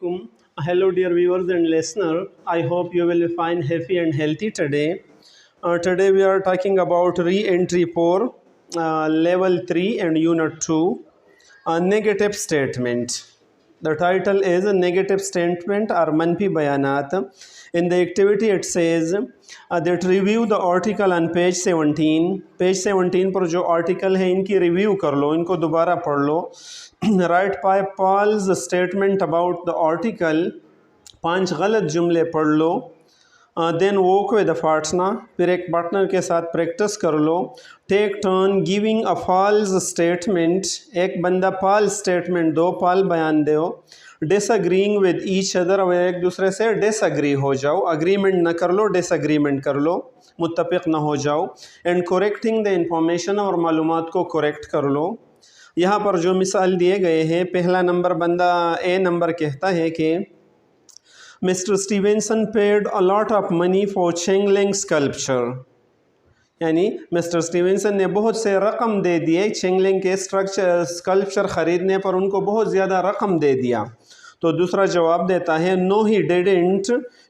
alaikum. Hello, dear viewers and listeners. I hope you will be fine, happy, and healthy today. Today, we are talking about re entry for level 3 and unit 2, a negative statement. The title is a negative statement or manfi bayanat. In the activity, it says that review the article on page 17. Page 17 पर जो article है इनकी review कर लो, इनको दोबारा पढ़ लो. Write by Paul's statement about the article. 5 गलत जुमले पढ़ लो. Then walk with the partner, फिर एक पार्टनर के साथ प्रैक्टिस कर लो. Take turn giving a false statement, एक बंदा फॉल्स स्टेटमेंट दो, फॉल बयान दो. डिसअग्रीइंग विद ईच अदर, अब एक दूसरे से डिसअग्री हो जाओ, अग्रीमेंट ना कर लो, डिसअग्रीमेंट कर लो, मुत्तफिक ना हो जाओ. एंड करेक्टिंग द इंफॉर्मेशन, और मालूमात को करेक्ट कर लो. यहाँ पर जो मिसाल दिए गए हैं, पहला नंबर बंदा ए नंबर कहता है कि Mr. Stevenson paid a lot of money for Chengling sculpture. यानी मिस्टर स्टीवेंसन ने बहुत से रकम दे दिए चेंगलिंग के स्कल्पचर ख़रीदने पर, उनको बहुत ज़्यादा रकम दे दिया. तो दूसरा जवाब देता है no he didn't,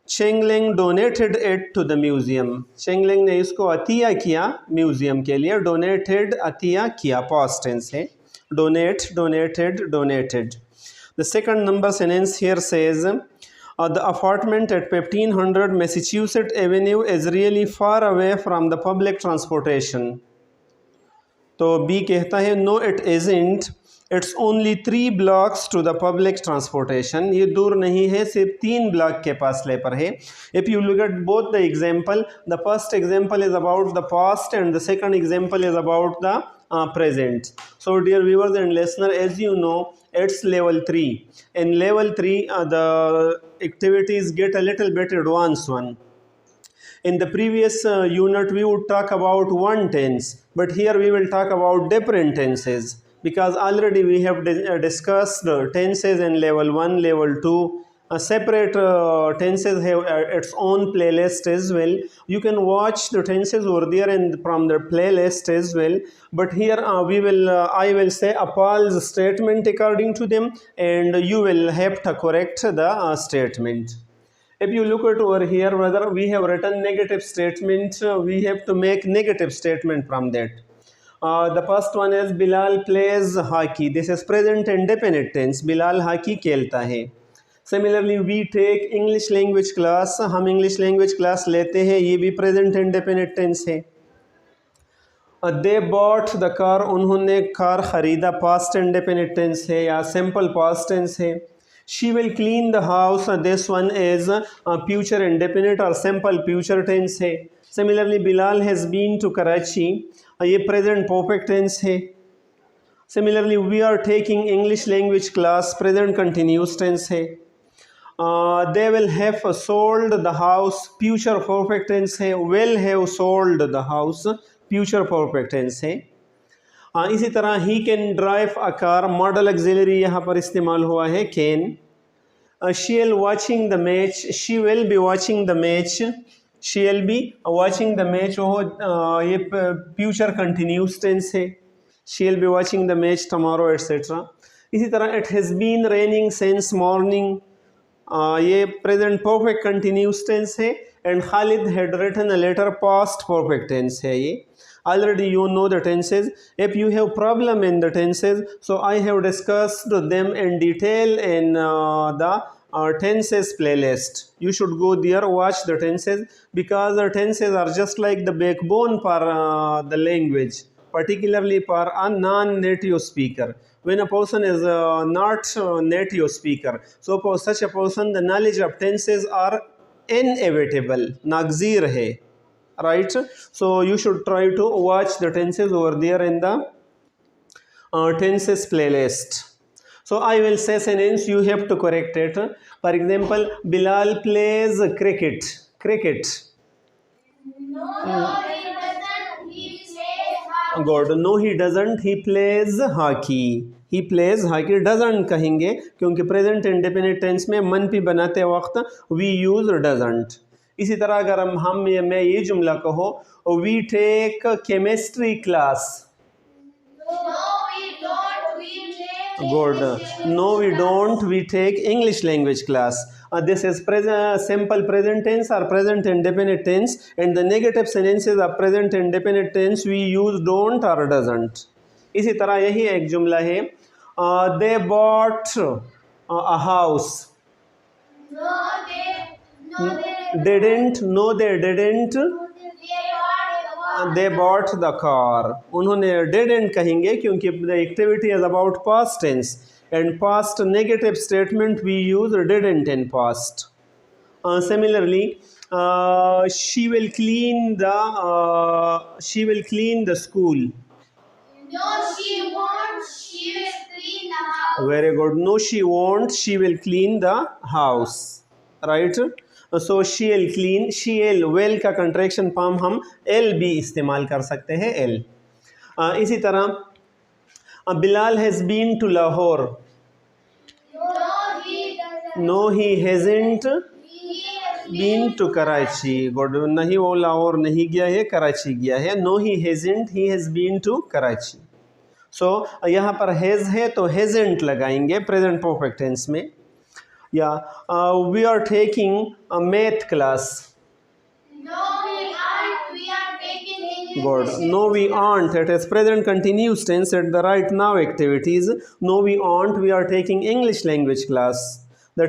Chengling donated it to the museum. Chengling ने इसको अतिया किया म्यूज़ियम के लिए. डोनेटेड अतिया किया, पास्ट टेंस है. Donate, donated, donated. The second number sentence here says the apartment at 1500 Massachusetts Avenue is really far away from the public transportation. तो B कहता है no it isn't, it's only 3 blocks to the public transportation. ये दूर नहीं है, सिर्फ 3 block के फासले पर है. If you look at both the example, the first example is about the past and the second example is about the present. So dear viewers and listeners, as you know, it's level 3. In level 3, the activities get a little bit advanced one. In the previous unit, we would talk about one tense, but here we will talk about different tenses, because already we have discussed tenses in level 1, level 2. Separate tenses have its own playlist as well. You can watch the tenses over there and from the playlist as well. But here I will say a false statement according to them, and you will have to correct the statement. If you look at over here, whether we have written negative statement, we have to make negative statement from that. The first one is Bilal plays hockey. This is present indefinite tense. Bilal hockey खेलता है. Similarly, we take English language class. हम English language class लेते हैं, ये भी present indefinite tense है. They bought the car. उन्होंने car ख़रीदा, past indefinite tense है या simple past tense है. She will clean the house. This one is future indefinite or simple future tense है. Similarly, Bilal has been to Karachi. ये present perfect tense है. Similarly, we are taking English language class. Present continuous tense है. They will have sold the house. Future perfect tense है. Will have sold the house. Future perfect tense है. इसी तरह he can drive a car. Model auxiliary यहाँ पर इस्तेमाल हुआ है can. She'll watching the match. She will be watching the match. She'll be watching the match. ये future continuous tense है. She'll be watching the match tomorrow, etc. इसी तरह it has been raining since morning. ये present perfect continuous tense है. And Khalid had written a letter, past perfect tense है ये. Already you know the tenses. If you have problem in the tenses, so I have discussed them in detail in the tenses playlist. You should go there, watch the tenses, because the tenses are just like the backbone for the language, particularly for a non-native speaker. When a person is not a native speaker, so for such a person, the knowledge of tenses are inevitable, nagzir hai, right? So you should try to watch the tenses over there in the tenses playlist. So I will say sentence, you have to correct it. For example, Bilal plays cricket. Cricket. No, he doesn't. He plays hockey. Good. No, he doesn't. He plays hockey. He plays hockey. Doesn't कहेंगे क्योंकि present indefinite tense में मनफी बनाते वक्त we use doesn't. इसी तरह अगर मैं ये जुमला कहो, we take chemistry class. No, we don't. We take Good. No, we don't. We take English language class. This is simple present tense or present indefinite tense, and the negative sentences of present indefinite tense we use don't or doesn't. इसी तरह यही एक जुमला है, they bought a house. No, they Didn't. No, they didn't. they bought the They bought the car. उन्होंने didn't कहेंगे क्योंकि the activity is about past tense and past negative statement we use didn't in past. Similarly, she will clean the school. No, she won't. She will clean the house. Very good. No, she won't. She will clean the house. Right? So she'll clean. She'll will का contraction form हम L भी इस्तेमाल कर सकते हैं L. इसी तरह Bilal has been to Lahore. No, he doesn't. No, he hasn't He has been to Karachi. Good. नहीं वो लाहौर नहीं गया है, कराची गया है. No, he hasn't. He has been to Karachi. So यहाँ पर has है तो hasn't लगाएंगे present perfect tense में. Yeah, we are taking a math class. No, we aren't. We are taking English. Good. No, we aren't. It is present continuous tense at the right now activities. No, we aren't. We are taking English language class. We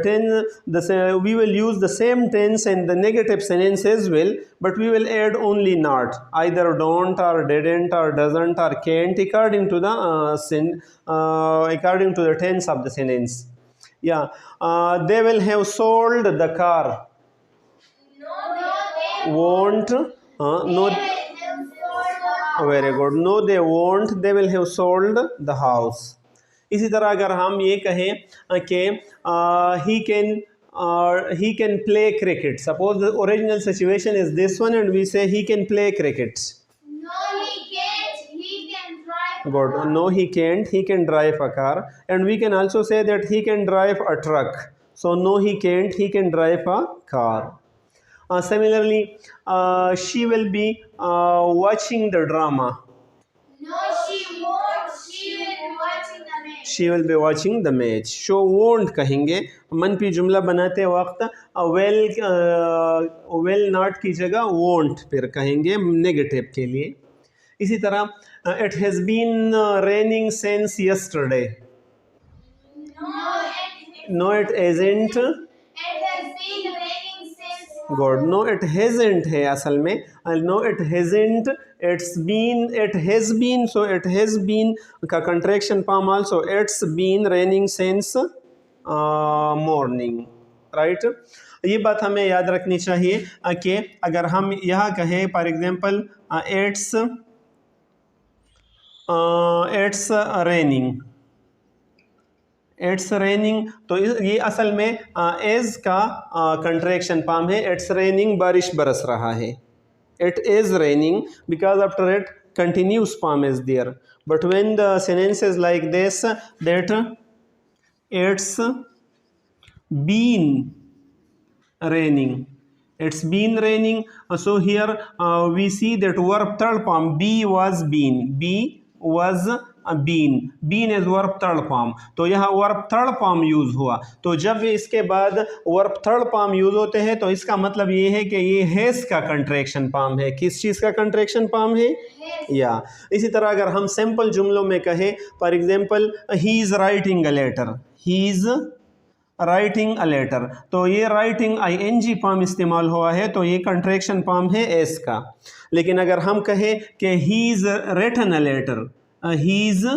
will use the same tense and the negative sentence as well, but we will add only not. Either don't or didn't or doesn't or can't according to the tense of the sentence. Yeah, they will have sold the car. No, they Won't. No. have sold the house. Very good. No, they won't. They will have sold the house. इसी तरह अगर हम ये कहें कि he can play cricket. Suppose the original situation is this one and we say he can play cricket. No, he can't. He can drive. Good. No, he can't. He can drive a car. And we can also say that he can drive a truck. So no, he can't. He can drive a car. Similarly, she will be watching the drama. No, she won't. She will be watching the match. She will be watching the match. Show won't कहेंगे मनफी जुमला बनाते वक्त well not की जगह won't फिर कहेंगे negative के लिए. इसी तरह it has been raining since yesterday. No, it isn't. It has been raining since. Good. No, it hasn't है असल में. No, it hasn't. It's been. It has been. So it has been का contraction form also. It's been raining since morning. Right? ये बात हमें याद रखनी चाहिए कि अगर हम यहाँ कहें for example it's raining. It's raining तो ये असल में एज का कंट्रैक्शन फॉर्म है. इट्स रेनिंग बारिश बरस रहा है. It is raining because after it continuous form is there. But when the sentence is like this that it's been raining. It's been raining. So here we see that verb third form be was been. Be was been. Been is verb third form. तो यहाँ verb third form use हुआ. तो जब इसके बाद verb third form use होते हैं तो इसका मतलब ये है कि ये has का contraction form है. किस चीज़ का contraction form है? या इसी तरह अगर हम सिंपल जुमलों में कहें for example he is writing a letter. He is writing a letter. तो ये राइटिंग ing फॉर्म इस्तेमाल हुआ है तो ये कंट्रैक्शन फॉर्म है एस का. लेकिन अगर हम कहें कि he is written a letter, he is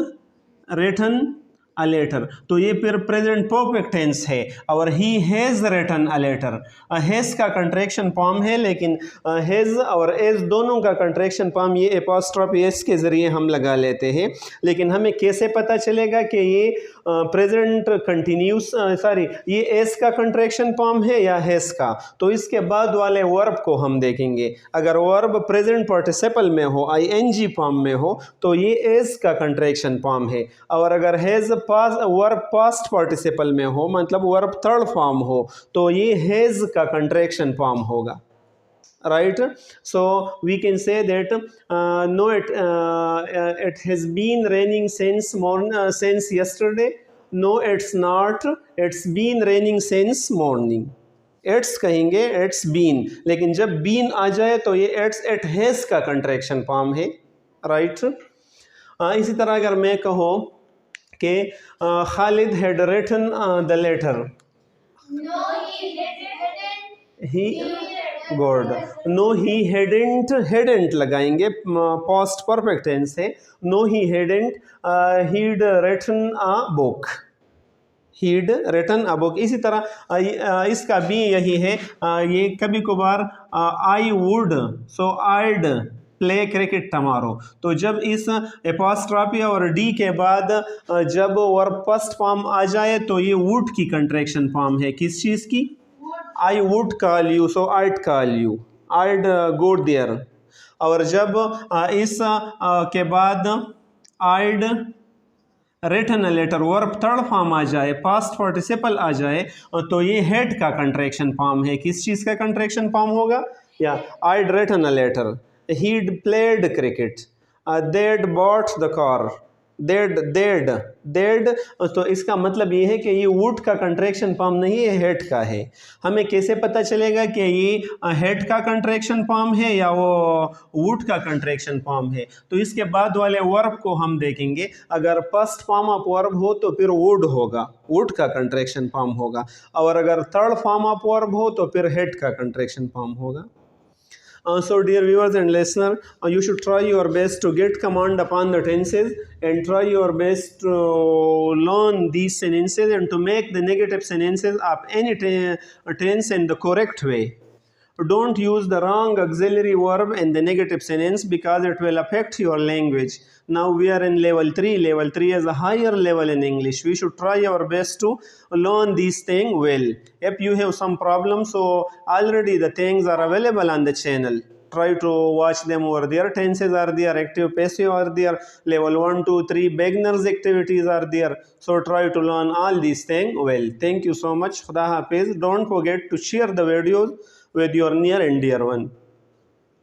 written a letter तो ये फिर प्रेजेंट परफेक्ट टेंस है. और he has written a letter has का कंट्रैक्शन फॉर्म है लेकिन हैज़ और एज दोनों का कंट्रैक्शन फॉर्म ये एपॉस्ट्रोफी एस के ज़रिए हम लगा लेते हैं. लेकिन हमें कैसे पता चलेगा कि ये प्रेजेंट कंटिन्यूस ये एस का कंट्रैक्शन फॉर्म है या हैज़ का? तो इसके बाद वाले वर्ब को हम देखेंगे. अगर वर्ब प्रेजेंट पार्टिसिपल में हो ing फॉर्म में हो तो ये एस का कंट्रैक्शन फॉर्म है. और अगर हैज़ वर्ब पास्ट पार्टिसिपल में हो मतलब वर्ब थर्ड फॉर्म हो तो ये हैज़ का कंट्रैक्शन फॉर्म होगा. Right, so we can say that no, it has been raining since yesterday. No it's not, it's been raining since morning. It's कहेंगे, it's been, लेकिन जब बीन आ जाए तो ये इट हैज़ का कंट्रैक्शन फॉर्म है, राइट। इसी तरह अगर मैं कहूँ कि Khalid had written the letter, No, he didn't. He good, no he hadn't लगाएंगे, पास्ट परफेक्ट टेंस है। No he hadn't, he'd written a book, he'd written a book. इसी तरह इसका भी यही है, ये कभी कभार I would, so I'd play cricket tomorrow. तो जब इस एपॉस्ट्रॉफी और डी के बाद जब वर्ब फर्स्ट फॉर्म आ जाए तो ये वुड की कंट्रैक्शन फॉर्म है, किस चीज़ की? I would call you, so I'd call you, I'd go there. और जब इस के बाद I'd written a letter verb third form आ जाए, पास्ट पार्टिसिपल आ जाए, तो ये हेड का कंट्रैक्शन फॉर्म है। किस चीज़ का कंट्रैक्शन फॉर्म होगा? या I'd written a letter, he'd played cricket, they'd bought the car, they'd. तो इसका मतलब ये है कि ये वुड का कंट्रैक्शन फॉर्म नहीं है, हेड का है। हमें कैसे पता चलेगा कि ये हेड का कंट्रैक्शन फॉर्म है या वो वुड का कंट्रैक्शन फॉर्म है? तो इसके बाद वाले वर्ब को हम देखेंगे। अगर फर्स्ट फॉर्म ऑफ वर्ब हो तो फिर वुड होगा, वुड का कंट्रैक्शन फॉर्म होगा, और अगर थर्ड फॉर्म ऑफ वर्ब हो तो फिर हेड का कंट्रैक्शन फॉर्म होगा। So dear viewers and listener, you should try your best to get command upon the tenses and try your best to learn these sentences and to make the negative sentences of any tense in the correct way. Don't use the wrong auxiliary verb in the negative sentence because it will affect your language. Now we are in level 3. Level 3 is a higher level in English. We should try our best to learn these things well. If you have some problems, so already the things are available on the channel. Try to watch them over there. Tenses are there, active, passive are there, level 1, 2, 3 beginners activities are there. So try to learn all these things well. Thank you so much. Khuda Hafiz. Don't forget to share the videos with your near and dear one.